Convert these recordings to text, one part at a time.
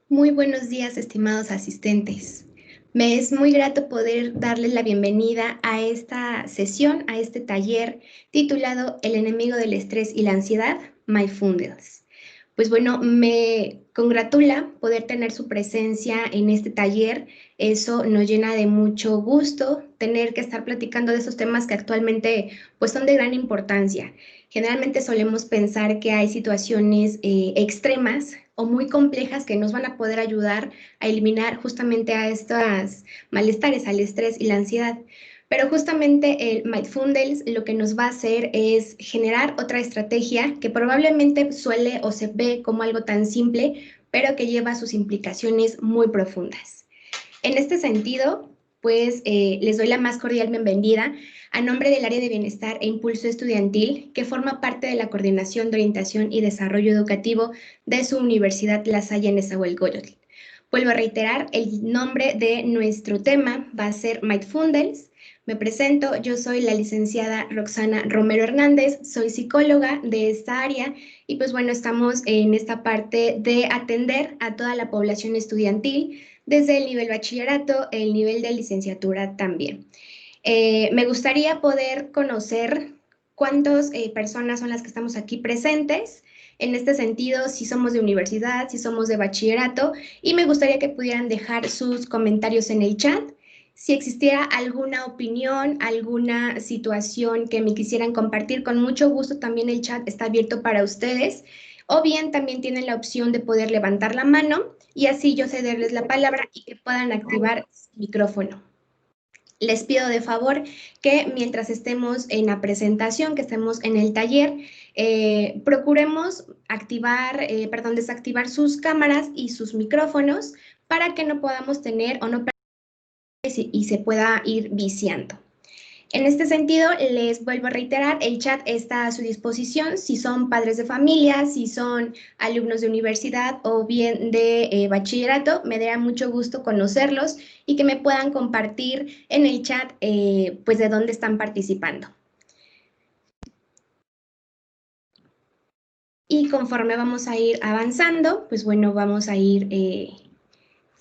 Muy buenos días, estimados asistentes. Me es muy grato poder darles la bienvenida a esta sesión, a este taller titulado El enemigo del estrés y la ansiedad, Mindfulness. Pues bueno, me congratula poder tener su presencia en este taller. Eso nos llena de mucho gusto tener que estar platicando de esos temas que actualmente pues son de gran importancia. Generalmente solemos pensar que hay situaciones extremas o muy complejas que nos van a poder ayudar a eliminar justamente a estos malestares, al estrés y la ansiedad. Pero justamente el Mindfulness lo que nos va a hacer es generar otra estrategia que probablemente suele o se ve como algo tan simple, pero que lleva sus implicaciones muy profundas. En este sentido, pues les doy la más cordial bienvenida a nombre del Área de Bienestar e Impulso Estudiantil, que forma parte de la Coordinación de Orientación y Desarrollo Educativo de su Universidad La Salle Nezahualcóyotl. Vuelvo a reiterar, el nombre de nuestro tema va a ser Mindfulness. Me presento, yo soy la licenciada Roxana Romero Hernández, soy psicóloga de esta área y pues bueno, estamos en esta parte de atender a toda la población estudiantil desde el nivel bachillerato, el nivel de licenciatura también. Me gustaría poder conocer cuántas personas son las que estamos aquí presentes. En este sentido, si somos de universidad, si somos de bachillerato, y me gustaría que pudieran dejar sus comentarios en el chat. Si existiera alguna opinión, alguna situación que me quisieran compartir, con mucho gusto también el chat está abierto para ustedes. O bien también tienen la opción de poder levantar la mano y así yo cederles la palabra y que puedan activar su micrófono. Les pido de favor que mientras estemos en la presentación, que estemos en el taller, procuremos desactivar sus cámaras y sus micrófonos para que no podamos tener o no y se pueda ir viciando. En este sentido, les vuelvo a reiterar, el chat está a su disposición si son padres de familia, si son alumnos de universidad o bien de bachillerato. Me dará mucho gusto conocerlos y que me puedan compartir en el chat pues de dónde están participando. Y conforme vamos a ir avanzando, pues bueno, vamos a ir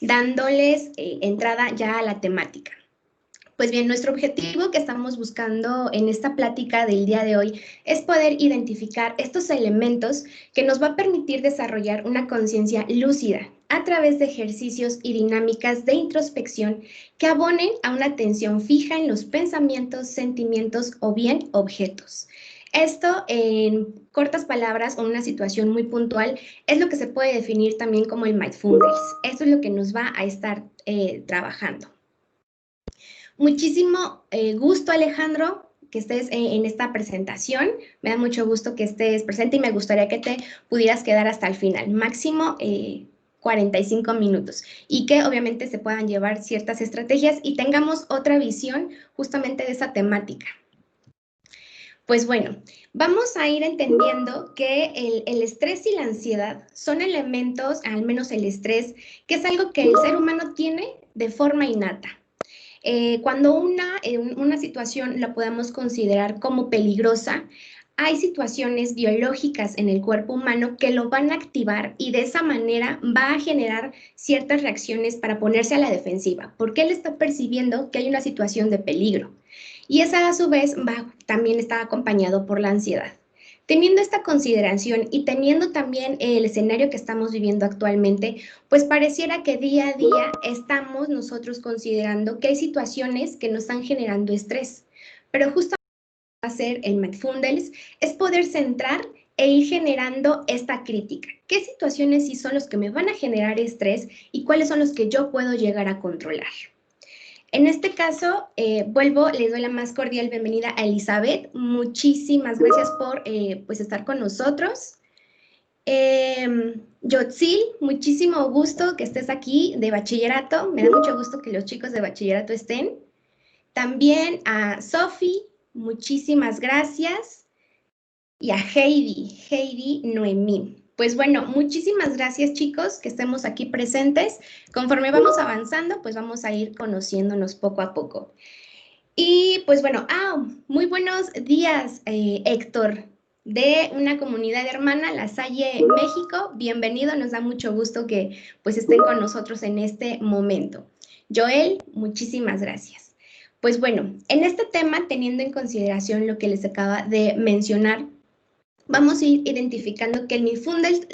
dándoles entrada ya a la temática. Pues bien, nuestro objetivo que estamos buscando en esta plática del día de hoy es poder identificar estos elementos que nos va a permitir desarrollar una conciencia lúcida a través de ejercicios y dinámicas de introspección que abonen a una atención fija en los pensamientos, sentimientos o bien objetos. Esto, en cortas palabras o una situación muy puntual, es lo que se puede definir también como el mindfulness. Esto es lo que nos va a estar trabajando. Muchísimo gusto, Alejandro, que estés en esta presentación. Me da mucho gusto que estés presente y me gustaría que te pudieras quedar hasta el final, máximo 45 minutos, y que obviamente se puedan llevar ciertas estrategias y tengamos otra visión justamente de esa temática. Pues bueno, vamos a ir entendiendo que el estrés y la ansiedad son elementos, al menos el estrés, que es algo que el ser humano tiene de forma innata. Cuando una situación la podemos considerar como peligrosa, hay situaciones biológicas en el cuerpo humano que lo van a activar y de esa manera va a generar ciertas reacciones para ponerse a la defensiva, porque él está percibiendo que hay una situación de peligro. Y esa a su vez también está acompañado por la ansiedad. Teniendo esta consideración y teniendo también el escenario que estamos viviendo actualmente, pues pareciera que día a día estamos nosotros considerando que hay situaciones que nos están generando estrés, pero justamente hacer el mindfulness es poder centrar e ir generando esta crítica. ¿Qué situaciones sí son los que me van a generar estrés y cuáles son los que yo puedo llegar a controlar? En este caso, les doy la más cordial bienvenida a Elizabeth. Muchísimas gracias por pues estar con nosotros. Yotzil, muchísimo gusto que estés aquí de bachillerato. Me da mucho gusto que los chicos de bachillerato estén. También a Sofi, muchísimas gracias. Y a Heidi Noemí. Pues bueno, muchísimas gracias chicos que estemos aquí presentes. Conforme vamos avanzando, pues vamos a ir conociéndonos poco a poco. Y pues bueno, muy buenos días Héctor. de una comunidad hermana, La Salle, México. Bienvenido, nos da mucho gusto que pues estén con nosotros en este momento. Joel, muchísimas gracias. Pues bueno, en este tema, teniendo en consideración lo que les acaba de mencionar, vamos a ir identificando que el Mindfulness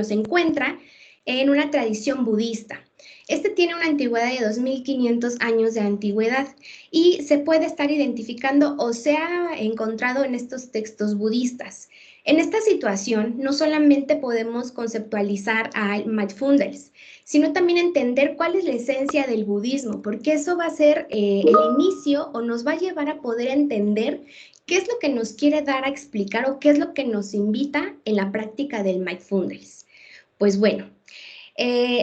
se encuentra en una tradición budista. Este tiene una antigüedad de 2500 años de antigüedad y se puede estar identificando o se ha encontrado en estos textos budistas. En esta situación, no solamente podemos conceptualizar al mindfulness, sino también entender cuál es la esencia del budismo, porque eso va a ser el inicio o nos va a llevar a poder entender qué es lo que nos quiere dar a explicar o qué es lo que nos invita en la práctica del mindfulness. Pues bueno,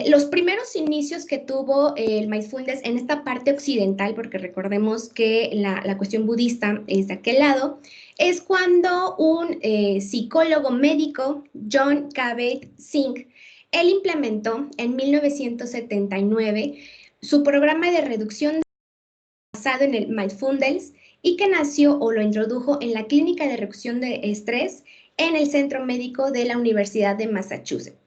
los primeros inicios que tuvo el mindfulness en esta parte occidental, porque recordemos que la cuestión budista es de aquel lado, es cuando un psicólogo médico, John Kabat-Zinn, él implementó en 1979 su programa de reducción basado en el mindfulness y que nació o lo introdujo en la clínica de reducción de estrés en el Centro Médico de la Universidad de Massachusetts.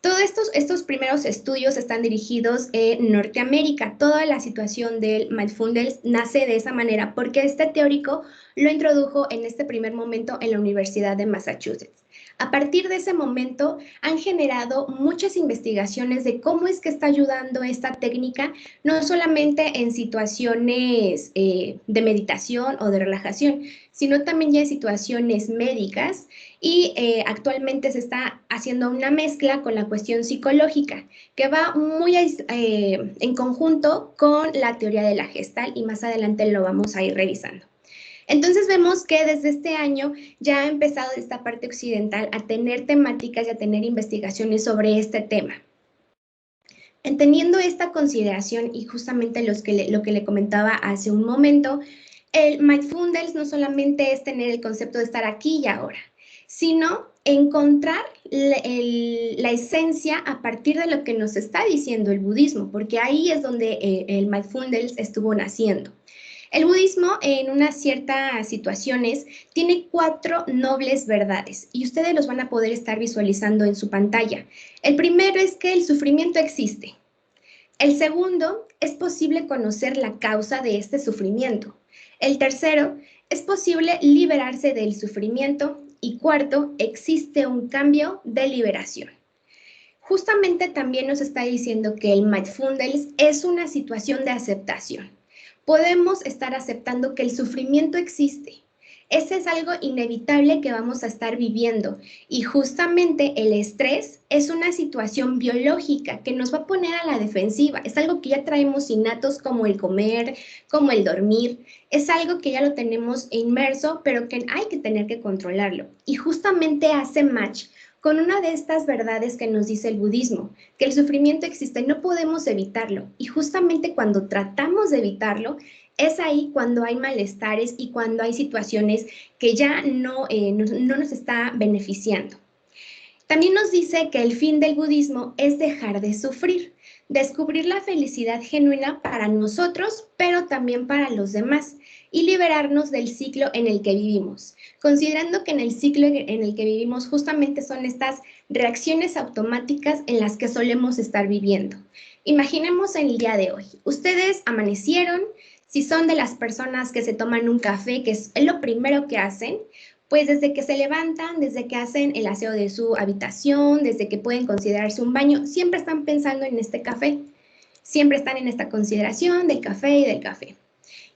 Todos estos primeros estudios están dirigidos en Norteamérica. Toda la situación del mindfulness nace de esa manera porque este teórico lo introdujo en este primer momento en la Universidad de Massachusetts. A partir de ese momento han generado muchas investigaciones de cómo es que está ayudando esta técnica, no solamente en situaciones de meditación o de relajación, sino también ya en situaciones médicas y actualmente se está haciendo una mezcla con la cuestión psicológica que va muy en conjunto con la teoría de la Gestalt y más adelante lo vamos a ir revisando. Entonces vemos que desde este año ya ha empezado esta parte occidental a tener temáticas y a tener investigaciones sobre este tema. Entendiendo esta consideración y justamente lo que le comentaba hace un momento, el mindfulness no solamente es tener el concepto de estar aquí y ahora, sino encontrar la esencia a partir de lo que nos está diciendo el budismo, porque ahí es donde el mindfulness estuvo naciendo. El budismo en unas ciertas situaciones tiene 4 nobles verdades y ustedes los van a poder estar visualizando en su pantalla. El primero es que el sufrimiento existe. El segundo, es posible conocer la causa de este sufrimiento. El tercero, es posible liberarse del sufrimiento. Y cuarto, existe un cambio de liberación. Justamente también nos está diciendo que el mindfulness es una situación de aceptación. Podemos estar aceptando que el sufrimiento existe. Ese es algo inevitable que vamos a estar viviendo y justamente el estrés es una situación biológica que nos va a poner a la defensiva. Es algo que ya traemos innatos como el comer, como el dormir. Es algo que ya lo tenemos inmerso, pero que hay que tener que controlarlo. Y justamente hace match con una de estas verdades que nos dice el budismo, que el sufrimiento existe, no podemos evitarlo. Y justamente cuando tratamos de evitarlo, es ahí cuando hay malestares y cuando hay situaciones que ya no nos está beneficiando. También nos dice que el fin del budismo es dejar de sufrir, descubrir la felicidad genuina para nosotros, pero también para los demás, y liberarnos del ciclo en el que vivimos, considerando que en el ciclo en el que vivimos justamente son estas reacciones automáticas en las que solemos estar viviendo. Imaginemos el día de hoy. Ustedes amanecieron, si son de las personas que se toman un café, que es lo primero que hacen, pues desde que se levantan, desde que hacen el aseo de su habitación, desde que pueden considerarse un baño, siempre están pensando en este café. Siempre están en esta consideración del café y del café.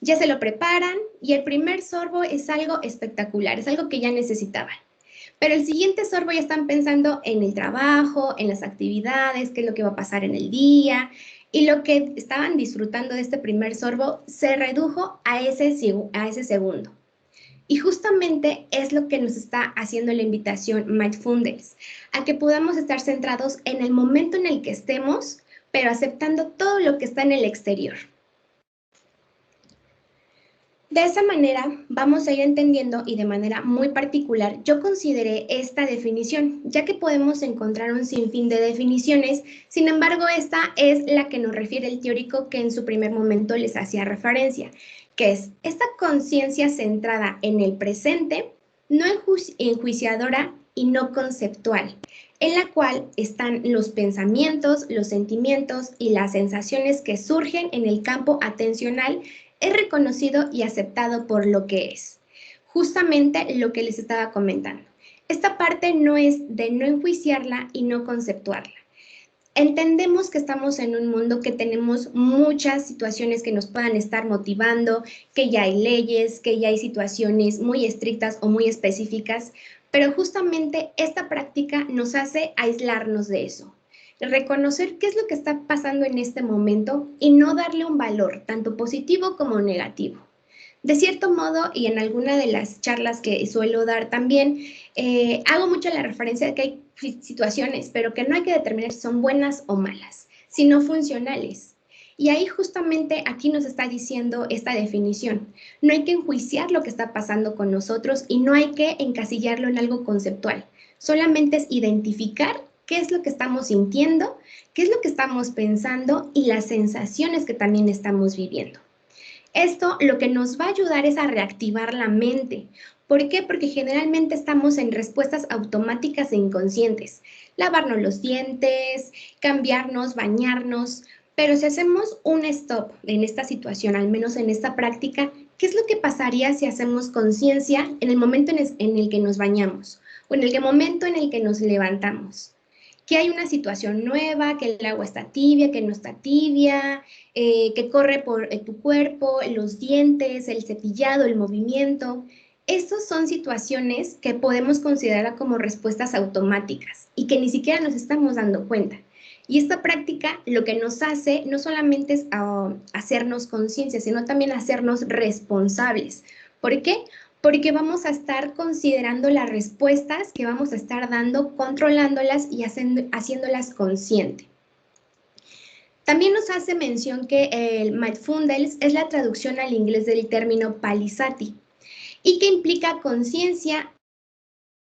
Ya se lo preparan y el primer sorbo es algo espectacular, es algo que ya necesitaban. Pero el siguiente sorbo ya están pensando en el trabajo, en las actividades, qué es lo que va a pasar en el día, y lo que estaban disfrutando de este primer sorbo se redujo a ese segundo. Y justamente es lo que nos está haciendo la invitación Mindfulness, a que podamos estar centrados en el momento en el que estemos, pero aceptando todo lo que está en el exterior. De esa manera vamos a ir entendiendo y de manera muy particular yo consideré esta definición, ya que podemos encontrar un sinfín de definiciones, sin embargo esta es la que nos refiere el teórico que en su primer momento les hacía referencia, que es esta conciencia centrada en el presente no enjuiciadora y no conceptual, en la cual están los pensamientos, los sentimientos y las sensaciones que surgen en el campo atencional, es reconocido y aceptado por lo que es. Justamente lo que les estaba comentando. Esta parte no es de no enjuiciarla y no conceptuarla. Entendemos que estamos en un mundo que tenemos muchas situaciones que nos puedan estar motivando, que ya hay leyes, que ya hay situaciones muy estrictas o muy específicas, pero justamente esta práctica nos hace aislarnos de eso, reconocer qué es lo que está pasando en este momento y no darle un valor, tanto positivo como negativo. De cierto modo, y en alguna de las charlas que suelo dar también, hago mucho la referencia de que hay situaciones, pero que no hay que determinar si son buenas o malas, sino funcionales. Y ahí justamente aquí nos está diciendo esta definición. No hay que enjuiciar lo que está pasando con nosotros y no hay que encasillarlo en algo conceptual. Solamente es identificar qué es lo que estamos sintiendo, qué es lo que estamos pensando y las sensaciones que también estamos viviendo. Esto lo que nos va a ayudar es a reactivar la mente. ¿Por qué? Porque generalmente estamos en respuestas automáticas e inconscientes. Lavarnos los dientes, cambiarnos, bañarnos. Pero si hacemos un stop en esta situación, al menos en esta práctica, ¿qué es lo que pasaría si hacemos conciencia en el momento en el que nos bañamos o en el momento en el que nos levantamos? Que hay una situación nueva, que el agua está tibia, que no está tibia, que corre por tu cuerpo, los dientes, el cepillado, el movimiento. Estas son situaciones que podemos considerar como respuestas automáticas y que ni siquiera nos estamos dando cuenta. Y esta práctica lo que nos hace no solamente es hacernos conciencia, sino también hacernos responsables. ¿Por qué? Porque vamos a estar considerando las respuestas que vamos a estar dando, controlándolas y haciéndolas consciente. También nos hace mención que el mindfulness es la traducción al inglés del término palisati y que implica conciencia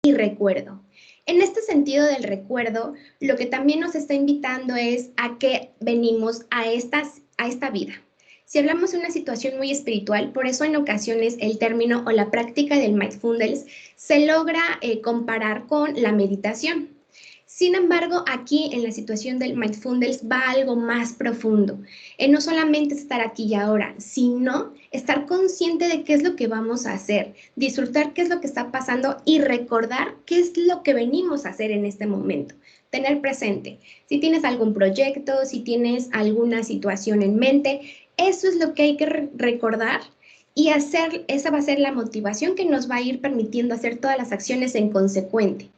y recuerdo. En este sentido del recuerdo, lo que también nos está invitando es a que venimos a esta vida. Si hablamos de una situación muy espiritual, por eso en ocasiones el término o la práctica del mindfulness se logra comparar con la meditación. Sin embargo, aquí en la situación del mindfulness va algo más profundo. No solamente estar aquí y ahora, sino estar consciente de qué es lo que vamos a hacer, disfrutar qué es lo que está pasando y recordar qué es lo que venimos a hacer en este momento. Tener presente, si tienes algún proyecto, si tienes alguna situación en mente, eso es lo que hay que recordar y hacer, esa va a ser la motivación que nos va a ir permitiendo hacer todas las acciones en consecuente.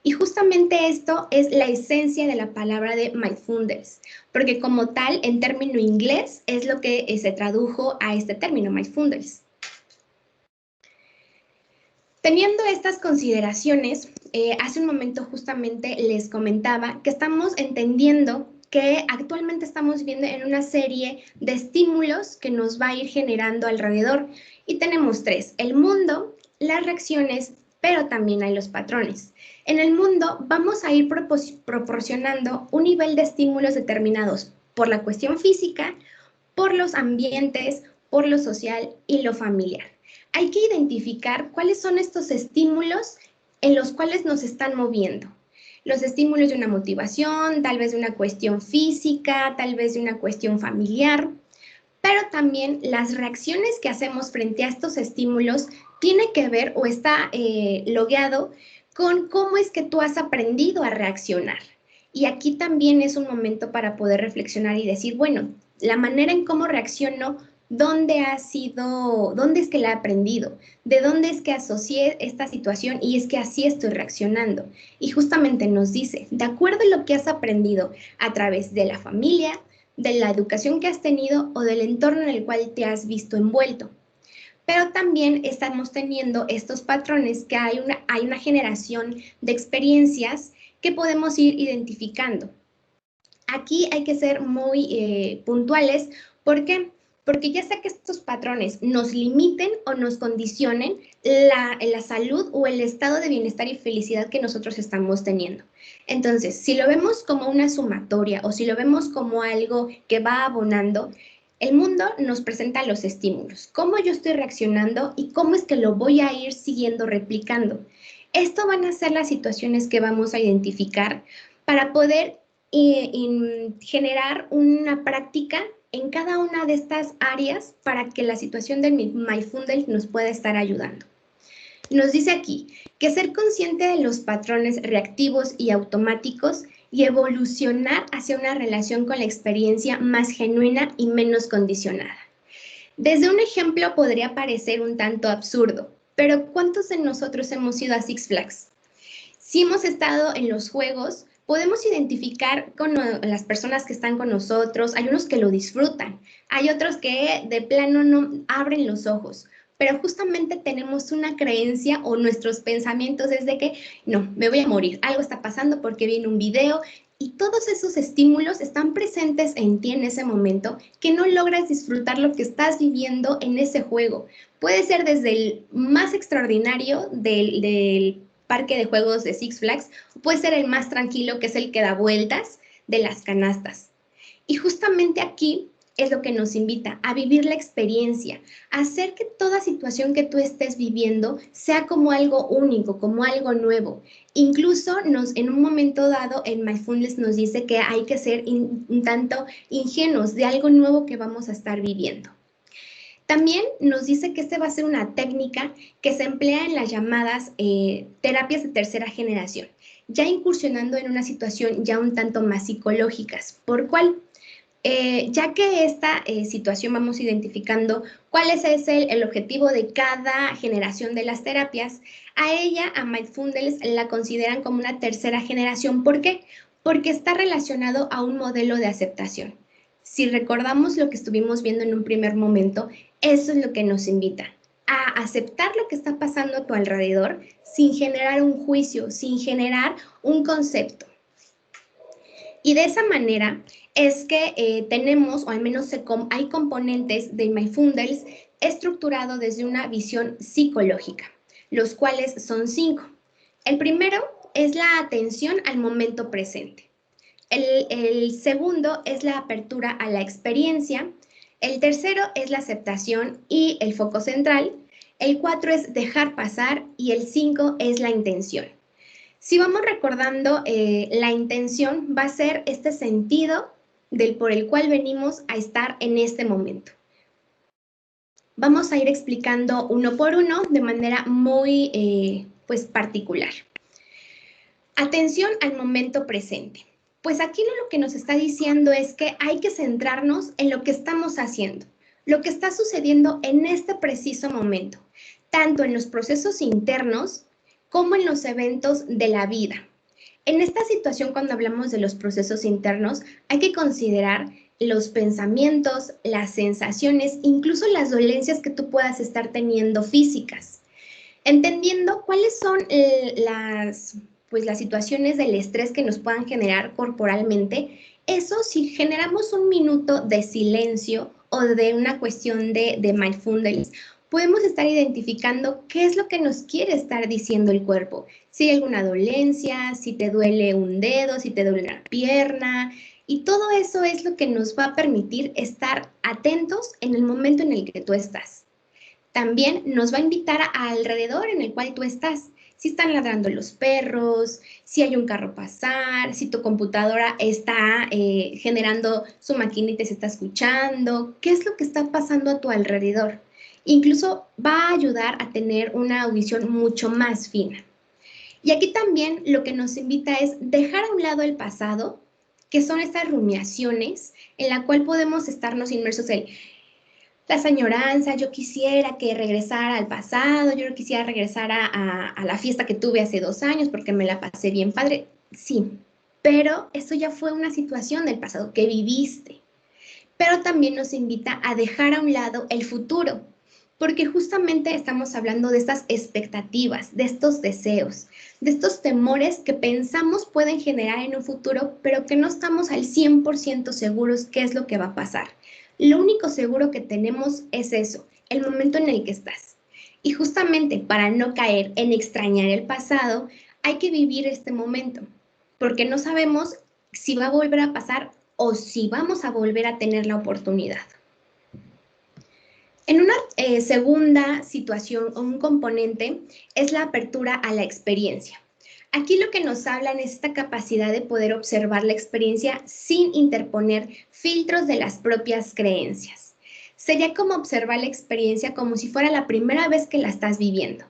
Y justamente esto es la esencia de la palabra de mindfulness, porque como tal, en término inglés, es lo que se tradujo a este término, mindfulness. Teniendo estas consideraciones, hace un momento justamente les comentaba que estamos entendiendo que actualmente estamos viviendo en una serie de estímulos que nos va a ir generando alrededor. Y tenemos tres: el mundo, las reacciones, pero también hay los patrones. En el mundo vamos a ir proporcionando un nivel de estímulos determinados por la cuestión física, por los ambientes, por lo social y lo familiar. Hay que identificar cuáles son estos estímulos en los cuales nos están moviendo. Los estímulos de una motivación, tal vez de una cuestión física, tal vez de una cuestión familiar, pero también las reacciones que hacemos frente a estos estímulos tiene que ver o está logueado con cómo es que tú has aprendido a reaccionar. Y aquí también es un momento para poder reflexionar y decir, bueno, la manera en cómo reacciono, ¿dónde es que la he aprendido? ¿De dónde es que asocié esta situación y es que así estoy reaccionando? Y justamente nos dice, de acuerdo a lo que has aprendido a través de la familia, de la educación que has tenido o del entorno en el cual te has visto envuelto. Pero también estamos teniendo estos patrones que hay una generación de experiencias que podemos ir identificando. Aquí hay que ser muy puntuales. ¿Por qué? Porque ya sea que estos patrones nos limiten o nos condicionen la salud o el estado de bienestar y felicidad que nosotros estamos teniendo. Entonces, si lo vemos como una sumatoria o si lo vemos como algo que va abonando, El mundo nos presenta los estímulos, cómo yo estoy reaccionando y cómo es que lo voy a ir siguiendo, replicando. Esto van a ser las situaciones que vamos a identificar para poder generar una práctica en cada una de estas áreas para que la situación del Mindfulness nos pueda estar ayudando. Nos dice aquí que ser consciente de los patrones reactivos y automáticos y evolucionar hacia una relación con la experiencia más genuina y menos condicionada. Desde un ejemplo podría parecer un tanto absurdo, pero ¿cuántos de nosotros hemos ido a Six Flags? Si hemos estado en los juegos, podemos identificar con las personas que están con nosotros. Hay unos que lo disfrutan, hay otros que de plano no abren los ojos, pero justamente tenemos una creencia o nuestros pensamientos es de que no, me voy a morir, algo está pasando porque vi en un video y todos esos estímulos están presentes en ti en ese momento que no logras disfrutar lo que estás viviendo en ese juego. Puede ser desde el más extraordinario del parque de juegos de Six Flags, puede ser el más tranquilo, que es el que da vueltas de las canastas. Y justamente aquí es lo que nos invita a vivir la experiencia, a hacer que toda situación que tú estés viviendo sea como algo único, como algo nuevo. Incluso en un momento dado, el Mindfulness nos dice que hay que ser un tanto ingenuos de algo nuevo que vamos a estar viviendo. También nos dice que va a ser una técnica que se emplea en las llamadas terapias de tercera generación, ya incursionando en una situación ya un tanto más psicológicas. ¿Por cuál? Ya que esta situación vamos identificando cuál es el objetivo de cada generación de las terapias, a ella, a Mindfulness, la consideran como una tercera generación. ¿Por qué? Porque está relacionado a un modelo de aceptación. Si recordamos lo que estuvimos viendo en un primer momento, eso es lo que nos invita a aceptar lo que está pasando a tu alrededor sin generar un juicio, sin generar un concepto. Y de esa manera es que tenemos, o al menos hay componentes de Mindfulness estructurado desde una visión psicológica, los cuales son 5. El primero es la atención al momento presente. El segundo es la apertura a la experiencia. El tercero es la aceptación y el foco central. El 4 es dejar pasar y el 5 es la intención. Si vamos recordando, la intención va a ser este sentido por el cual venimos a estar en este momento. Vamos a ir explicando uno por uno de manera muy particular. Atención al momento presente. Pues aquí lo que nos está diciendo es que hay que centrarnos en lo que estamos haciendo, lo que está sucediendo en este preciso momento, tanto en los procesos internos como en los eventos de la vida. En esta situación, cuando hablamos de los procesos internos, hay que considerar los pensamientos, las sensaciones, incluso las dolencias que tú puedas estar teniendo físicas, entendiendo cuáles son las situaciones del estrés que nos puedan generar corporalmente. Eso, si generamos un minuto de silencio o de una cuestión de mindfulness, podemos estar identificando qué es lo que nos quiere estar diciendo el cuerpo. Si hay alguna dolencia, si te duele un dedo, si te duele una pierna, y todo eso es lo que nos va a permitir estar atentos en el momento en el que tú estás. También nos va a invitar alrededor en el cual tú estás. Si están ladrando los perros, si hay un carro pasar, si tu computadora está generando su maquinita y se está escuchando, qué es lo que está pasando a tu alrededor. Incluso va a ayudar a tener una audición mucho más fina. Y aquí también lo que nos invita es dejar a un lado el pasado, que son estas rumiaciones en la cual podemos estarnos inmersos en las añoranzas. Yo quisiera que regresara al pasado, yo quisiera regresar a la fiesta que tuve hace 2 años porque me la pasé bien padre. Sí, pero eso ya fue una situación del pasado que viviste. Pero también nos invita a dejar a un lado el futuro, porque justamente estamos hablando de estas expectativas, de estos deseos, de estos temores que pensamos pueden generar en un futuro, pero que no estamos al 100% seguros qué es lo que va a pasar. Lo único seguro que tenemos es eso, el momento en el que estás. Y justamente para no caer en extrañar el pasado, hay que vivir este momento, porque no sabemos si va a volver a pasar o si vamos a volver a tener la oportunidad. En una segunda situación o un componente es la apertura a la experiencia. Aquí lo que nos hablan es esta capacidad de poder observar la experiencia sin interponer filtros de las propias creencias. Sería como observar la experiencia como si fuera la primera vez que la estás viviendo.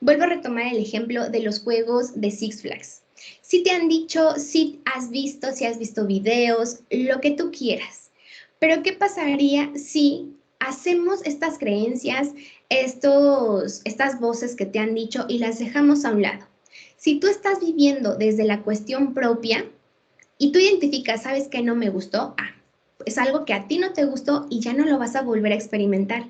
Vuelvo a retomar el ejemplo de los juegos de Six Flags. Si te han dicho, si has visto videos, lo que tú quieras. Pero ¿qué pasaría si hacemos estas creencias, estas voces que te han dicho y las dejamos a un lado? Si tú estás viviendo desde la cuestión propia y tú identificas, ¿sabes qué no me gustó? Es algo que a ti no te gustó y ya no lo vas a volver a experimentar.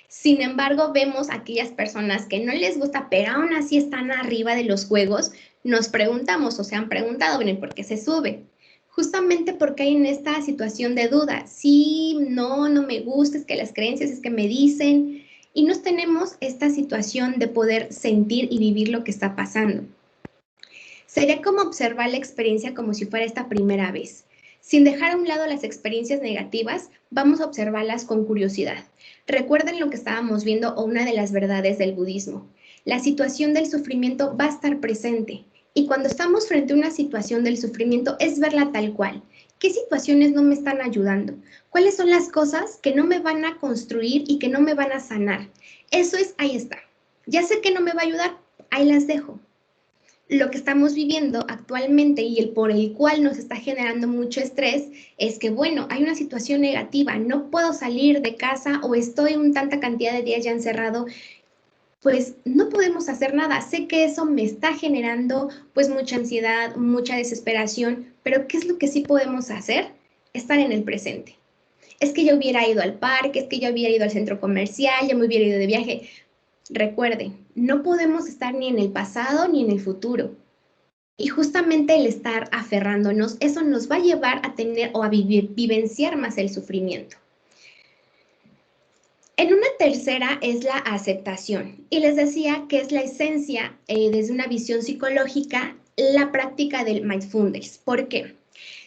Sin embargo, vemos aquellas personas que no les gusta, pero aún así están arriba de los juegos, nos preguntamos o se han preguntado, bueno, ¿por qué se sube? Justamente porque hay en esta situación de duda, sí, no me gusta, es que las creencias es que me dicen, y nos tenemos esta situación de poder sentir y vivir lo que está pasando. Sería como observar la experiencia como si fuera esta primera vez. Sin dejar a un lado las experiencias negativas, vamos a observarlas con curiosidad. Recuerden lo que estábamos viendo o una de las verdades del budismo. La situación del sufrimiento va a estar presente y cuando estamos frente a una situación del sufrimiento es verla tal cual. ¿Qué situaciones no me están ayudando? ¿Cuáles son las cosas que no me van a construir y que no me van a sanar? Eso es, ahí está. Ya sé que no me va a ayudar, ahí las dejo. Lo que estamos viviendo actualmente y el por el cual nos está generando mucho estrés es que, bueno, hay una situación negativa, no puedo salir de casa o estoy un tanta cantidad de días ya encerrado, pues no podemos hacer nada. Sé que eso me está generando pues mucha ansiedad, mucha desesperación, pero ¿qué es lo que sí podemos hacer? Estar en el presente. Es que yo hubiera ido al parque, es que yo hubiera ido al centro comercial, ya me hubiera ido de viaje. Recuerden, no podemos estar ni en el pasado ni en el futuro. Y justamente el estar aferrándonos, eso nos va a llevar a tener o a vivenciar más el sufrimiento. En una tercera es la aceptación. Y les decía que es la esencia, desde una visión psicológica, la práctica del mindfulness. ¿Por qué?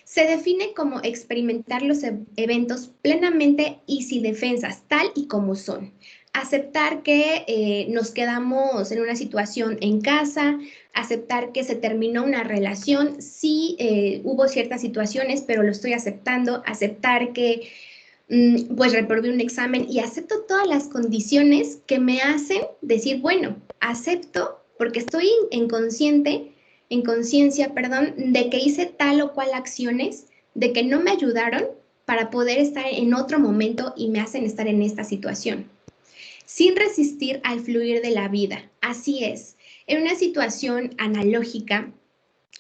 Se define como experimentar los eventos plenamente y sin defensas, tal y como son. Aceptar que nos quedamos en una situación en casa, aceptar que se terminó una relación, sí hubo ciertas situaciones, pero lo estoy aceptando, aceptar que pues reprobé un examen y acepto todas las condiciones que me hacen decir, bueno, acepto porque estoy en conciencia, perdón, de que hice tal o cual acciones, de que no me ayudaron para poder estar en otro momento y me hacen estar en esta situación. Sin resistir al fluir de la vida. Así es. En una situación analógica,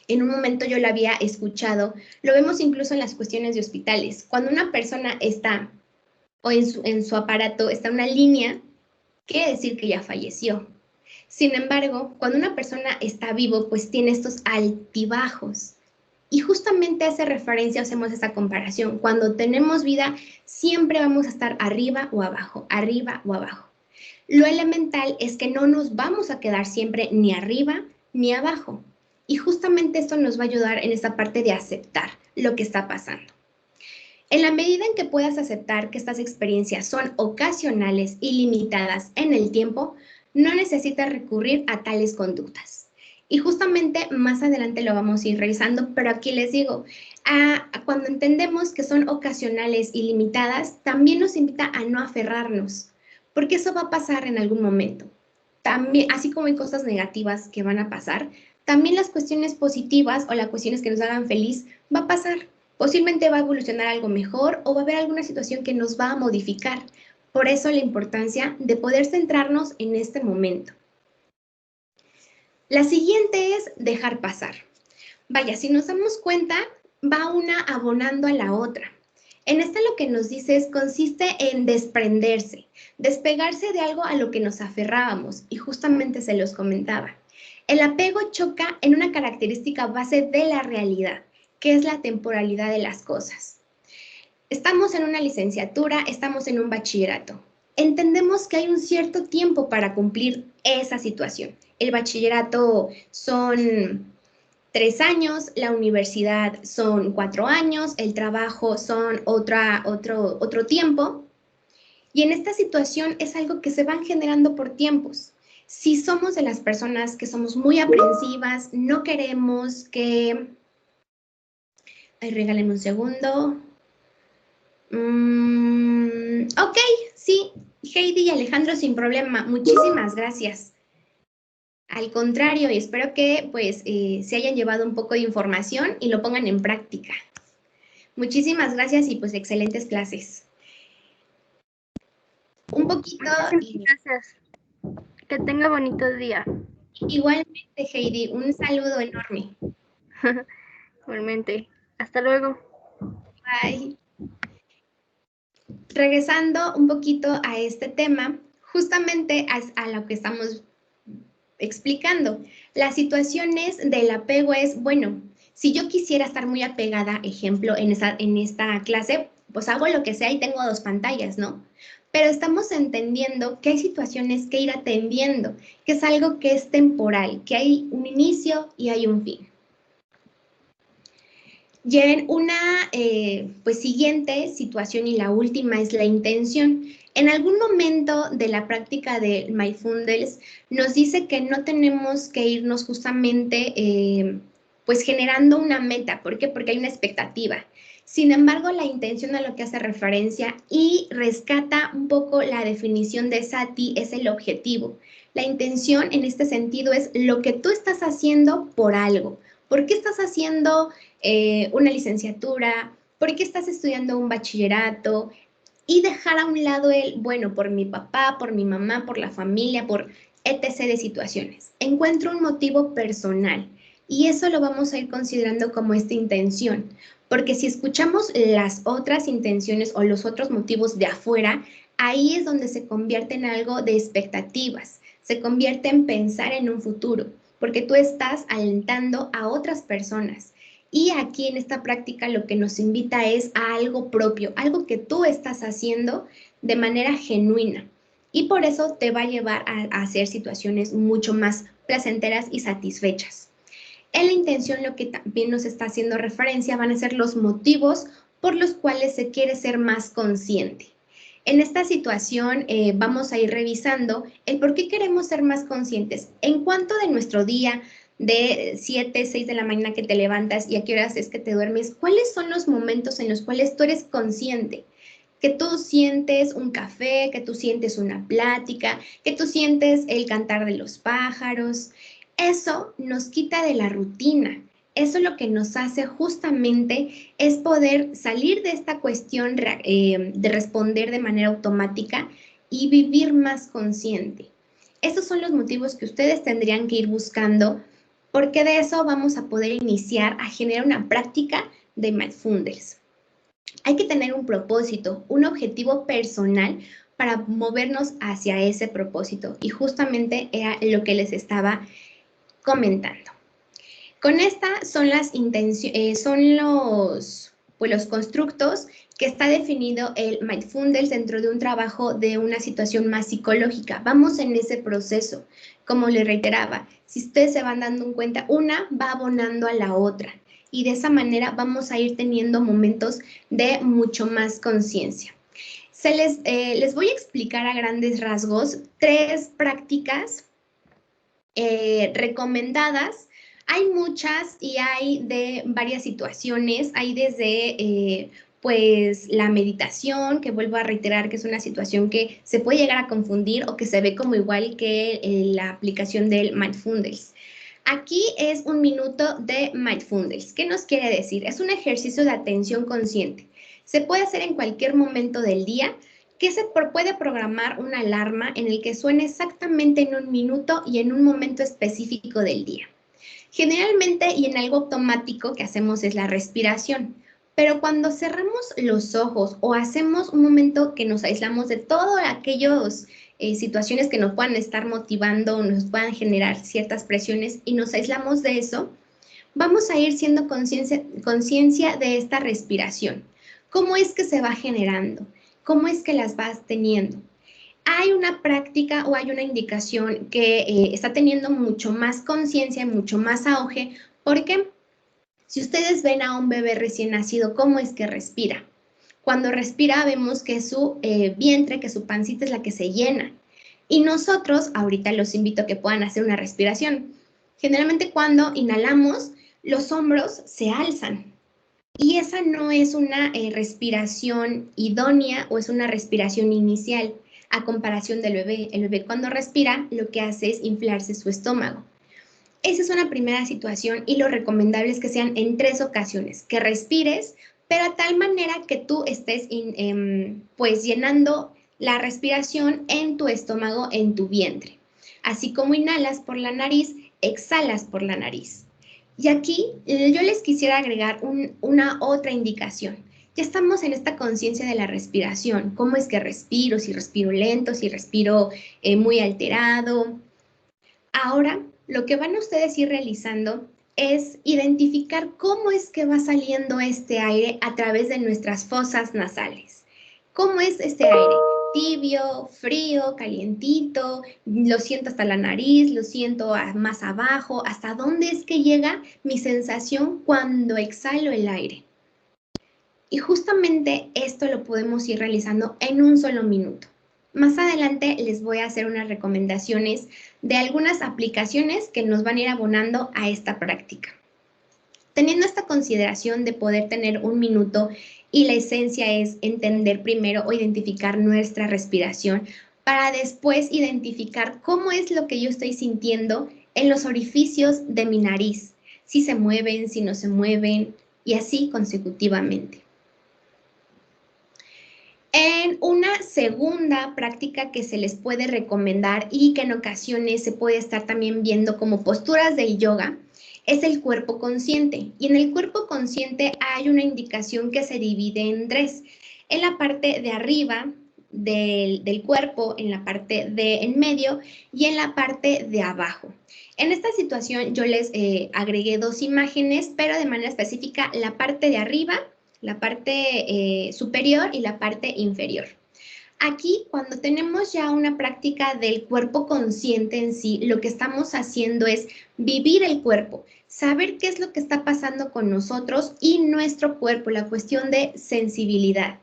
en un momento yo la había escuchado, lo vemos incluso en las cuestiones de hospitales. Cuando una persona está o en su aparato está una línea, quiere decir que ya falleció. Sin embargo, cuando una persona está vivo, pues tiene estos altibajos. Y justamente hace referencia, hacemos esa comparación. Cuando tenemos vida, siempre vamos a estar arriba o abajo, arriba o abajo. Lo elemental es que no nos vamos a quedar siempre ni arriba ni abajo. Y justamente esto nos va a ayudar en esta parte de aceptar lo que está pasando. En la medida en que puedas aceptar que estas experiencias son ocasionales y limitadas en el tiempo, no necesitas recurrir a tales conductas. Y justamente más adelante lo vamos a ir revisando, pero aquí les digo, cuando entendemos que son ocasionales y limitadas, también nos invita a no aferrarnos, porque eso va a pasar en algún momento. También, así como hay cosas negativas que van a pasar, también las cuestiones positivas o las cuestiones que nos hagan feliz va a pasar. Posiblemente va a evolucionar algo mejor o va a haber alguna situación que nos va a modificar. Por eso la importancia de poder centrarnos en este momento. La siguiente es dejar pasar. Vaya, si nos damos cuenta, va una abonando a la otra. En esta lo que nos dice consiste en desprenderse, despegarse de algo a lo que nos aferrábamos, y justamente se los comentaba. El apego choca en una característica base de la realidad, que es la temporalidad de las cosas. Estamos en una licenciatura, estamos en un bachillerato. Entendemos que hay un cierto tiempo para cumplir esa situación. El bachillerato son 3 años, la universidad son 4 años, el trabajo son otro tiempo. Y en esta situación es algo que se van generando por tiempos. Si somos de las personas que somos muy aprensivas, no queremos que... Ay, regálame un segundo. Ok, sí, Heidi y Alejandro, sin problema. Muchísimas gracias. Al contrario, y espero que pues se hayan llevado un poco de información y lo pongan en práctica. Muchísimas gracias y pues excelentes clases. Un poquito... Gracias. Que tenga bonito día. Igualmente, Heidi, un saludo enorme. Igualmente. Hasta luego. Bye. Regresando un poquito a este tema, justamente a lo que estamos explicando. Las situaciones del apego es, bueno, si yo quisiera estar muy apegada, ejemplo, en esta clase, pues hago lo que sea y tengo 2 pantallas, ¿no? Pero estamos entendiendo que hay situaciones que ir atendiendo, que es algo que es temporal, que hay un inicio y hay un fin. Ya en una pues siguiente situación y la última es la intención. En algún momento de la práctica de Mindfulness nos dice que no tenemos que irnos justamente pues generando una meta. ¿Por qué? Porque hay una expectativa. Sin embargo, la intención a lo que hace referencia y rescata un poco la definición de Sati es el objetivo. La intención en este sentido es lo que tú estás haciendo por algo. ¿Por qué estás haciendo una licenciatura? ¿Por qué estás estudiando un bachillerato? Y dejar a un lado el, bueno, por mi papá, por mi mamá, por la familia, por etc. de situaciones. Encuentro un motivo personal y eso lo vamos a ir considerando como esta intención. Porque si escuchamos las otras intenciones o los otros motivos de afuera, ahí es donde se convierte en algo de expectativas, se convierte en pensar en un futuro, porque tú estás alentando a otras personas. Y aquí en esta práctica lo que nos invita es a algo propio, algo que tú estás haciendo de manera genuina. Y por eso te va a llevar a hacer situaciones mucho más placenteras y satisfechas. En la intención lo que también nos está haciendo referencia van a ser los motivos por los cuales se quiere ser más consciente. En esta situación vamos a ir revisando el por qué queremos ser más conscientes. En cuanto de nuestro día, de 7, 6 de la mañana que te levantas y a qué horas es que te duermes, ¿cuáles son los momentos en los cuales tú eres consciente? Que tú sientes un café, que tú sientes una plática, que tú sientes el cantar de los pájaros. Eso nos quita de la rutina. Eso lo que nos hace justamente es poder salir de esta cuestión de responder de manera automática y vivir más consciente. Estos son los motivos que ustedes tendrían que ir buscando, porque de eso vamos a poder iniciar a generar una práctica de mindfulness. Hay que tener un propósito, un objetivo personal para movernos hacia ese propósito. Y justamente era lo que les estaba comentando. Con esta son las son los constructos que está definido el mindfulness dentro de un trabajo de una situación más psicológica. Vamos en ese proceso. Como les reiteraba, si ustedes se van dando cuenta, una va abonando a la otra y de esa manera vamos a ir teniendo momentos de mucho más conciencia. Les voy a explicar a grandes rasgos 3 prácticas recomendadas. Hay muchas y hay de varias situaciones. Hay desde pues la meditación, que vuelvo a reiterar que es una situación que se puede llegar a confundir o que se ve como igual que la aplicación del mindfulness. Aquí es 1 minuto de mindfulness. ¿Qué nos quiere decir? Es un ejercicio de atención consciente. Se puede hacer en cualquier momento del día, que se puede programar una alarma en el que suene exactamente en 1 minuto y en un momento específico del día. Generalmente y en algo automático que hacemos es la respiración, pero cuando cerramos los ojos o hacemos un momento que nos aislamos de todas aquellas situaciones que nos puedan estar motivando o nos puedan generar ciertas presiones y nos aislamos de eso, vamos a ir siendo conciencia de esta respiración. ¿Cómo es que se va generando? ¿Cómo es que las vas teniendo? Hay una práctica o hay una indicación que está teniendo mucho más conciencia y mucho más auge, porque si ustedes ven a un bebé recién nacido, ¿cómo es que respira? Cuando respira vemos que su vientre, que su pancita es la que se llena. Y nosotros, ahorita los invito a que puedan hacer una respiración. Generalmente cuando inhalamos, los hombros se alzan. Y esa no es una respiración idónea o es una respiración inicial a comparación del bebé. El bebé cuando respira lo que hace es inflarse su estómago. Esa es una primera situación y lo recomendable es que sean en 3 ocasiones, que respires, pero a tal manera que tú estés pues llenando la respiración en tu estómago, en tu vientre. Así como inhalas por la nariz, exhalas por la nariz. Y aquí yo les quisiera agregar una otra indicación. Ya estamos en esta conciencia de la respiración. ¿Cómo es que respiro? Si respiro lento, si respiro muy alterado. Ahora, lo que van a ustedes ir realizando es identificar cómo es que va saliendo este aire a través de nuestras fosas nasales. ¿Cómo es este aire? Tibio, frío, calientito, lo siento hasta la nariz, lo siento más abajo, ¿hasta dónde es que llega mi sensación cuando exhalo el aire? Y justamente esto lo podemos ir realizando en un solo minuto. Más adelante les voy a hacer unas recomendaciones de algunas aplicaciones que nos van a ir abonando a esta práctica. Teniendo esta consideración de poder tener un minuto y la esencia es entender primero o identificar nuestra respiración para después identificar cómo es lo que yo estoy sintiendo en los orificios de mi nariz, si se mueven, si no se mueven y así consecutivamente. En una segunda práctica que se les puede recomendar y que en ocasiones se puede estar también viendo como posturas del yoga, es el cuerpo consciente. Y en el cuerpo consciente hay una indicación que se divide en 3. En la parte de arriba del cuerpo, en la parte de en medio y en la parte de abajo. En esta situación yo les agregué 2 imágenes, pero de manera específica la parte de arriba, la parte superior y la parte inferior. Aquí, cuando tenemos ya una práctica del cuerpo consciente en sí, lo que estamos haciendo es vivir el cuerpo, saber qué es lo que está pasando con nosotros y nuestro cuerpo, la cuestión de sensibilidad.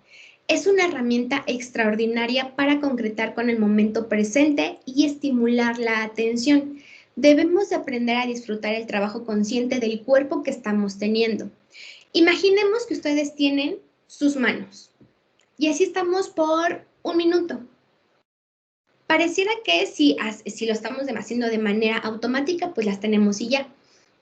Es una herramienta extraordinaria para concretar con el momento presente y estimular la atención. Debemos de aprender a disfrutar el trabajo consciente del cuerpo que estamos teniendo. Imaginemos que ustedes tienen sus manos y así estamos por un minuto. Pareciera que si lo estamos haciendo de manera automática, pues las tenemos y ya.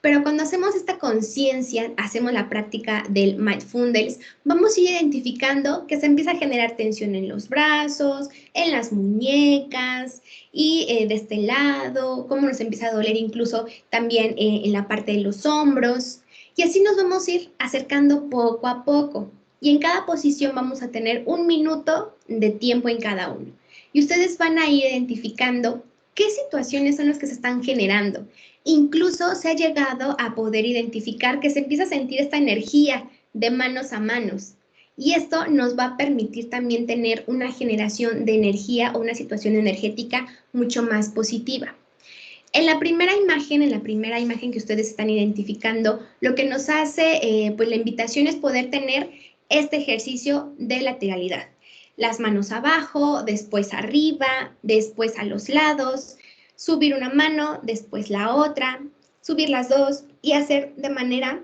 Pero cuando hacemos esta conciencia, hacemos la práctica del mindfulness, vamos a ir identificando que se empieza a generar tensión en los brazos, en las muñecas y de este lado, cómo nos empieza a doler incluso también en la parte de los hombros. Y así nos vamos a ir acercando poco a poco. Y en cada posición vamos a tener un minuto de tiempo en cada uno. Y ustedes van a ir identificando qué situaciones son las que se están generando. Incluso se ha llegado a poder identificar que se empieza a sentir esta energía de manos a manos. Y esto nos va a permitir también tener una generación de energía o una situación energética mucho más positiva. En la primera imagen que ustedes están identificando, lo que nos hace, pues la invitación es poder tener este ejercicio de lateralidad. Las manos abajo, después arriba, después a los lados, subir una mano, después la otra, subir las dos y hacer de manera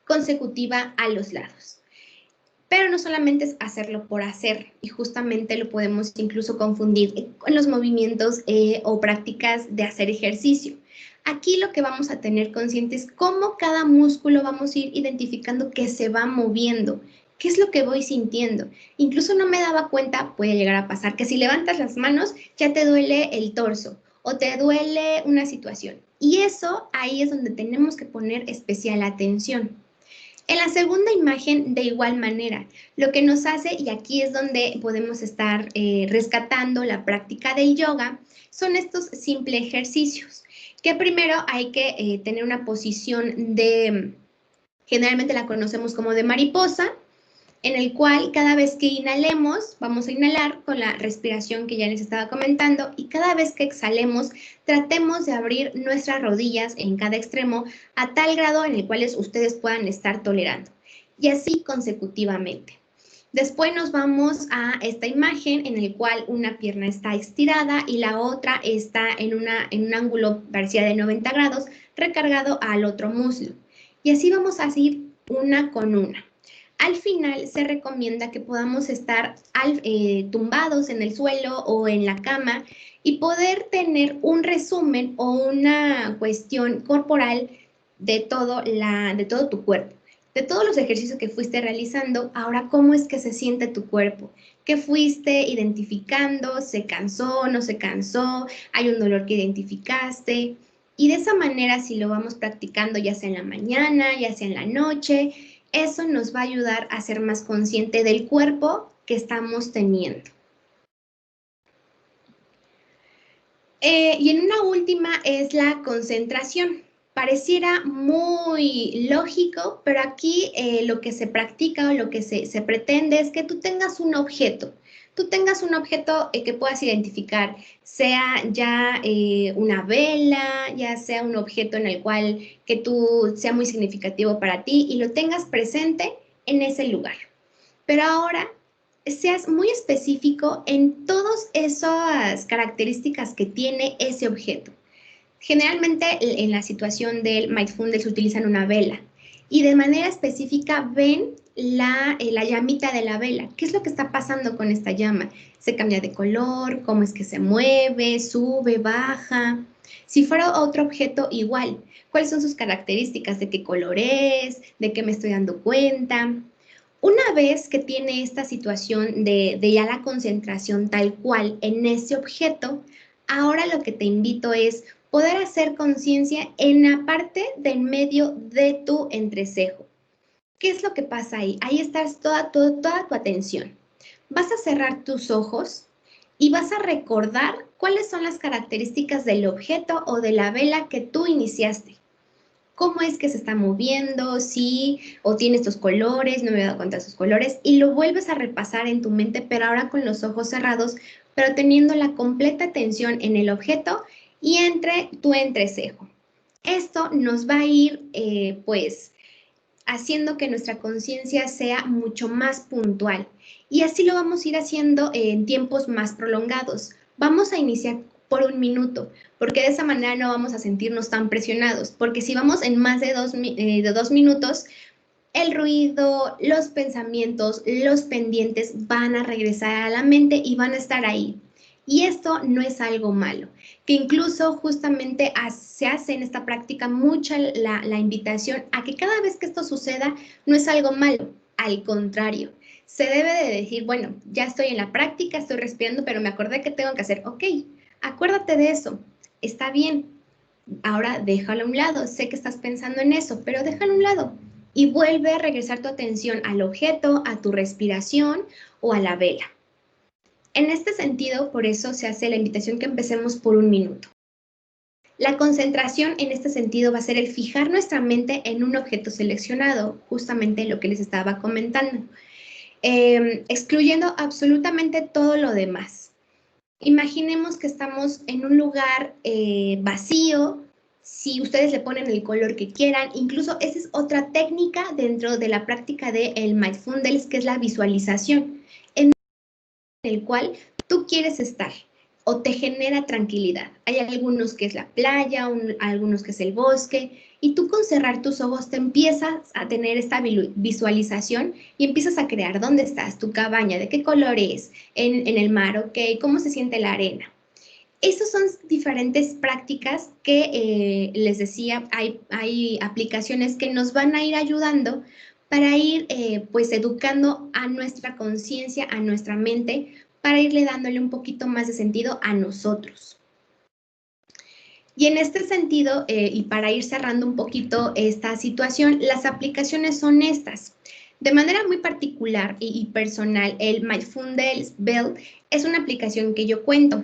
consecutiva a los lados. Pero no solamente es hacerlo por hacer, y justamente lo podemos incluso confundir con los movimientos o prácticas de hacer ejercicio. Aquí lo que vamos a tener consciente es cómo cada músculo vamos a ir identificando que se va moviendo. ¿Qué es lo que voy sintiendo? Incluso no me daba cuenta, puede llegar a pasar, que si levantas las manos ya te duele el torso o te duele una situación. Y eso ahí es donde tenemos que poner especial atención. En la segunda imagen, de igual manera, lo que nos hace, y aquí es donde podemos estar rescatando la práctica del yoga, son estos simples ejercicios, que primero hay que tener una posición generalmente la conocemos como de mariposa, en el cual cada vez que inhalemos, vamos a inhalar con la respiración que ya les estaba comentando y cada vez que exhalemos, tratemos de abrir nuestras rodillas en cada extremo a tal grado en el cual ustedes puedan estar tolerando y así consecutivamente. Después nos vamos a esta imagen en el cual una pierna está estirada y la otra está en un ángulo parecido de 90 grados recargado al otro muslo. Y así vamos a seguir una con una. Al final se recomienda que podamos estar tumbados en el suelo o en la cama y poder tener un resumen o una cuestión corporal de todo tu cuerpo, de todos los ejercicios que fuiste realizando. Ahora, ¿cómo es que se siente tu cuerpo? ¿Qué fuiste identificando? ¿Se cansó? ¿No se cansó? ¿Hay un dolor que identificaste? Y de esa manera, si lo vamos practicando ya sea en la mañana, ya sea en la noche, eso nos va a ayudar a ser más consciente del cuerpo que estamos teniendo. Y en una última es la concentración. Pareciera muy lógico, pero aquí lo que se practica o lo que se pretende es que tú tengas un objeto. Tú tengas un objeto que puedas identificar, sea ya una vela, ya sea un objeto en el cual que tú sea muy significativo para ti y lo tengas presente en ese lugar. Pero ahora seas muy específico en todas esas características que tiene ese objeto. Generalmente en la situación del Mindfulness se utilizan una vela y de manera específica ven la llamita de la vela. ¿Qué es lo que está pasando con esta llama? ¿Se cambia de color? ¿Cómo es que se mueve? ¿Sube? ¿Baja? Si fuera otro objeto, igual. ¿Cuáles son sus características? ¿De qué color es? ¿De qué me estoy dando cuenta? Una vez que tiene esta situación de ya la concentración tal cual en ese objeto, ahora lo que te invito es poder hacer conciencia en la parte del medio de tu entrecejo. ¿Qué es lo que pasa ahí? Ahí estás toda tu atención. Vas a cerrar tus ojos y vas a recordar cuáles son las características del objeto o de la vela que tú iniciaste. ¿Cómo es que se está moviendo? Sí, o tiene estos colores, no me he dado cuenta de esos colores, y lo vuelves a repasar en tu mente, pero ahora con los ojos cerrados, pero teniendo la completa atención en el objeto y entre tu entrecejo. Esto nos va a ir, pues, haciendo que nuestra conciencia sea mucho más puntual. Y así lo vamos a ir haciendo en tiempos más prolongados. Vamos a iniciar por 1 minuto, porque de esa manera no vamos a sentirnos tan presionados, porque si vamos en más de 2 minutos, el ruido, los pensamientos, los pendientes van a regresar a la mente y van a estar ahí. Y esto no es algo malo, que incluso justamente se hace en esta práctica mucha la invitación a que cada vez que esto suceda no es algo malo, al contrario. Se debe de decir, bueno, ya estoy en la práctica, estoy respirando, pero me acordé que tengo que hacer, ok, acuérdate de eso, está bien, ahora déjalo a un lado, sé que estás pensando en eso, pero déjalo a un lado y vuelve a regresar tu atención al objeto, a tu respiración o a la vela. En este sentido, por eso se hace la invitación que empecemos por 1 minuto. La concentración en este sentido va a ser el fijar nuestra mente en un objeto seleccionado, justamente lo que les estaba comentando, excluyendo absolutamente todo lo demás. Imaginemos que estamos en un lugar vacío, si ustedes le ponen el color que quieran, incluso esa es otra técnica dentro de la práctica del Mindfulness, que es la visualización, en el cual tú quieres estar o te genera tranquilidad. Hay algunos que es la playa, algunos que es el bosque, y tú con cerrar tus ojos te empiezas a tener esta visualización y empiezas a crear dónde estás, tu cabaña, de qué color es, en el mar, ok, cómo se siente la arena. Esas son diferentes prácticas que les decía, hay aplicaciones que nos van a ir ayudando para ir pues educando a nuestra conciencia, a nuestra mente, para irle dándole un poquito más de sentido a nosotros. Y en este sentido, y para ir cerrando un poquito esta situación, las aplicaciones son estas. De manera muy particular y personal, el Mindfulness Bell es una aplicación que yo cuento.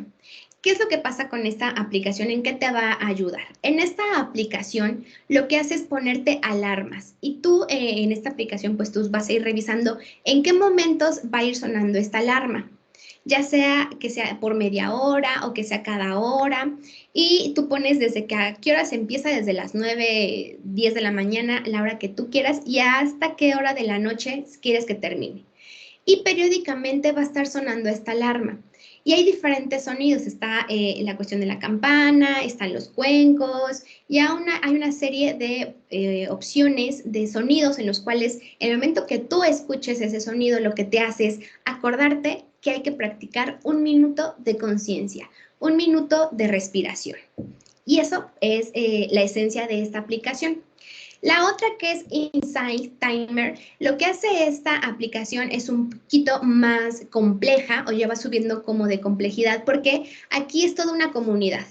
¿Qué es lo que pasa con esta aplicación? ¿En qué te va a ayudar? En esta aplicación lo que hace es ponerte alarmas y tú en esta aplicación pues tú vas a ir revisando en qué momentos va a ir sonando esta alarma, ya sea que sea por media hora o que sea cada hora, y tú pones desde que a qué hora se empieza, desde las 9, 10 de la mañana, la hora que tú quieras, y hasta qué hora de la noche quieres que termine. y periódicamente va a estar sonando esta alarma. Y hay diferentes sonidos, está la cuestión de la campana, están los cuencos, y hay una serie de opciones de sonidos en los cuales en el momento que tú escuches ese sonido, lo que te hace es acordarte que hay que practicar 1 minuto de conciencia, 1 minuto de respiración. Y eso es la esencia de esta aplicación. La otra, que es Insight Timer, lo que hace esta aplicación es un poquito más compleja, o ya va subiendo como de complejidad, porque aquí es toda una comunidad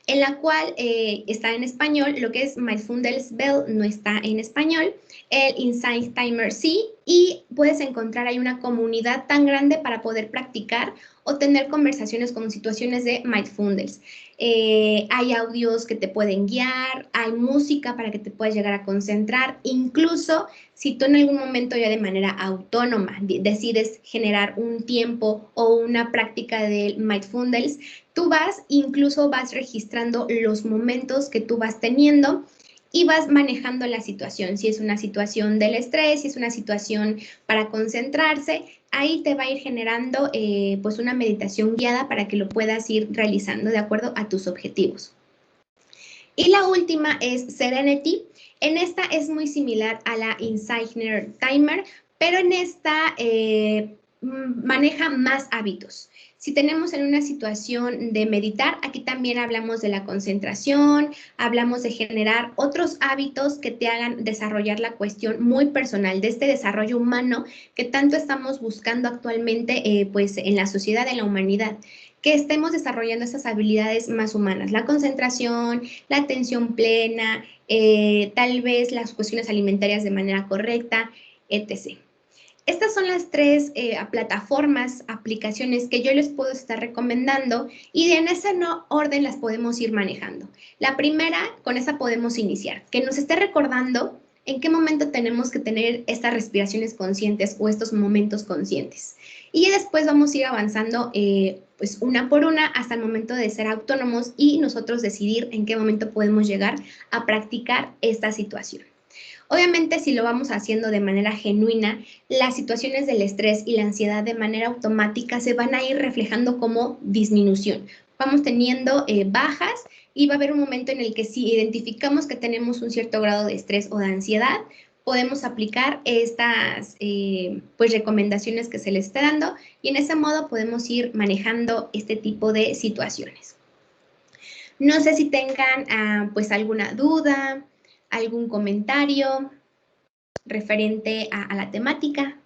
en la cual está en español. Lo que es Mindfulness Bell no está en español, el Insight Timer sí, y puedes encontrar ahí una comunidad tan grande para poder practicar o tener conversaciones con situaciones de mindfulness. Hay audios que te pueden guiar, hay música para que te puedas llegar a concentrar, incluso si tú en algún momento ya de manera autónoma decides generar un tiempo o una práctica de mindfulness, tú incluso vas registrando los momentos que tú vas teniendo y vas manejando la situación, si es una situación del estrés, si es una situación para concentrarse, ahí te va a ir generando pues una meditación guiada para que lo puedas ir realizando de acuerdo a tus objetivos. Y la última es Serenity. En esta es muy similar a la Insight Timer, pero en esta maneja más hábitos. Si tenemos en una situación de meditar, aquí también hablamos de la concentración, hablamos de generar otros hábitos que te hagan desarrollar la cuestión muy personal de este desarrollo humano que tanto estamos buscando actualmente pues en la sociedad, en la humanidad, que estemos desarrollando esas habilidades más humanas, la concentración, la atención plena, tal vez las cuestiones alimentarias de manera correcta, etc. Estas son las 3 plataformas, aplicaciones que yo les puedo estar recomendando y en ese orden las podemos ir manejando. La primera, con esa podemos iniciar, que nos esté recordando en qué momento tenemos que tener estas respiraciones conscientes o estos momentos conscientes. Y ya después vamos a ir avanzando pues una por una hasta el momento de ser autónomos y nosotros decidir en qué momento podemos llegar a practicar esta situación. Obviamente, si lo vamos haciendo de manera genuina, las situaciones del estrés y la ansiedad de manera automática se van a ir reflejando como disminución. Vamos teniendo bajas y va a haber un momento en el que si identificamos que tenemos un cierto grado de estrés o de ansiedad, podemos aplicar estas pues recomendaciones que se les está dando y en ese modo podemos ir manejando este tipo de situaciones. No sé si tengan pues alguna duda, algún comentario referente a la temática.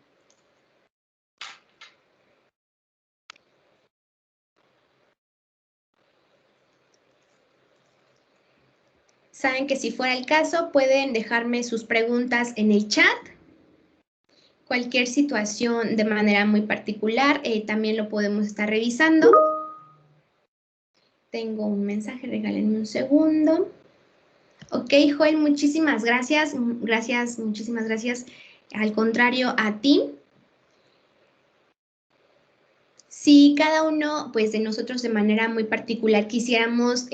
Saben que si fuera el caso, pueden dejarme sus preguntas en el chat. Cualquier situación de manera muy particular, también lo podemos estar revisando. Tengo un mensaje, regálenme un segundo. Ok, Joel, muchísimas gracias. Muchísimas gracias. Al contrario, a ti. Si cada uno, pues de nosotros de manera muy particular quisiéramos,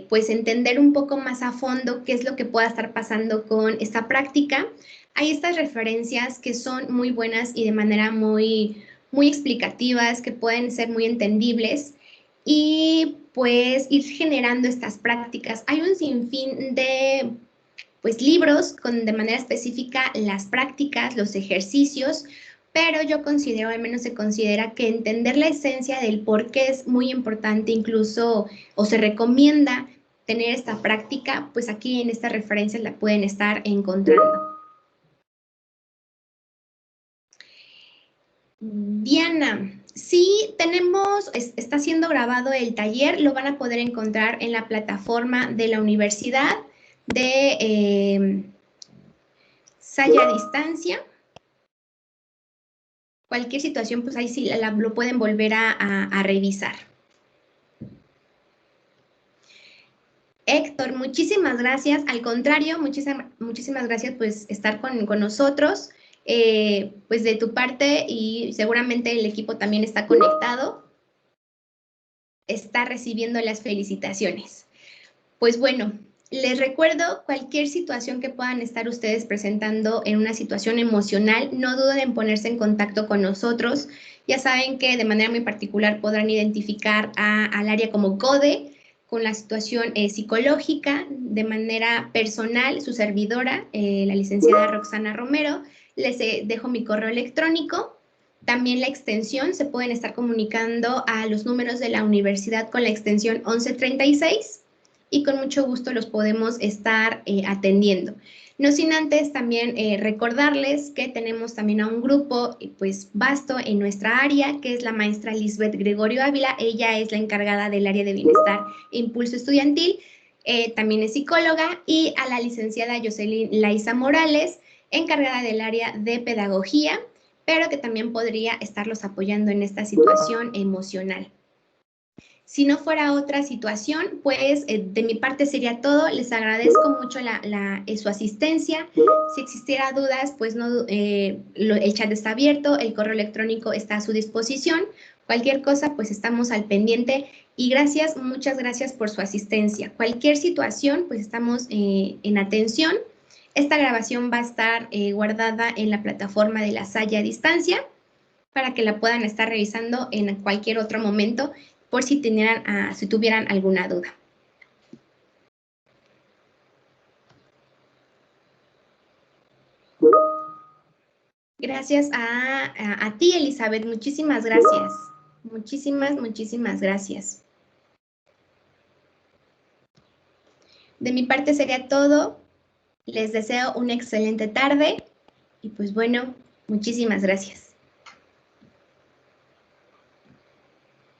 pues entender un poco más a fondo qué es lo que pueda estar pasando con esta práctica, hay estas referencias que son muy buenas y de manera muy explicativas, que pueden ser muy entendibles y pues ir generando estas prácticas. Hay un sinfín de pues libros de manera específica las prácticas, los ejercicios, pero yo considero, al menos se considera que entender la esencia del por qué es muy importante incluso, o se recomienda tener esta práctica, pues aquí en estas referencias la pueden estar encontrando. Diana, sí tenemos, está siendo grabado el taller, lo van a poder encontrar en la plataforma de la universidad de Saya a Distancia. Cualquier situación, pues ahí sí lo pueden volver a revisar. Héctor, muchísimas gracias. Al contrario, muchísimas gracias pues estar con nosotros, pues de tu parte y seguramente el equipo también está conectado, está recibiendo las felicitaciones. Pues bueno, Les recuerdo, cualquier situación que puedan estar ustedes presentando en una situación emocional, no duden en ponerse en contacto con nosotros. Ya saben que de manera muy particular podrán identificar al área como CODE, con la situación psicológica, de manera personal, su servidora, la licenciada Roxana Romero. Les dejo mi correo electrónico. También la extensión, se pueden estar comunicando a los números de la universidad con la extensión 1136 y con mucho gusto los podemos estar atendiendo. No sin antes también recordarles que tenemos también a un grupo pues vasto en nuestra área, que es la maestra Lisbeth Gregorio Ávila. Ella es la encargada del área de bienestar e impulso estudiantil, también es psicóloga, y a la licenciada Jocelyn Laiza Morales, encargada del área de pedagogía, pero que también podría estarlos apoyando en esta situación emocional. Si no fuera otra situación, pues de mi parte sería todo. Les agradezco mucho su asistencia. Si existiera dudas, pues no, el chat está abierto, el correo electrónico está a su disposición. Cualquier cosa, pues estamos al pendiente. Y gracias, muchas gracias por su asistencia. Cualquier situación, pues estamos en atención. Esta grabación va a estar guardada en la plataforma de la Salle a distancia para que la puedan estar revisando en cualquier otro momento por si tuvieran alguna duda. Gracias a ti, Elizabeth. Muchísimas gracias. Muchísimas gracias. De mi parte sería todo. Les deseo una excelente tarde y pues bueno, muchísimas gracias.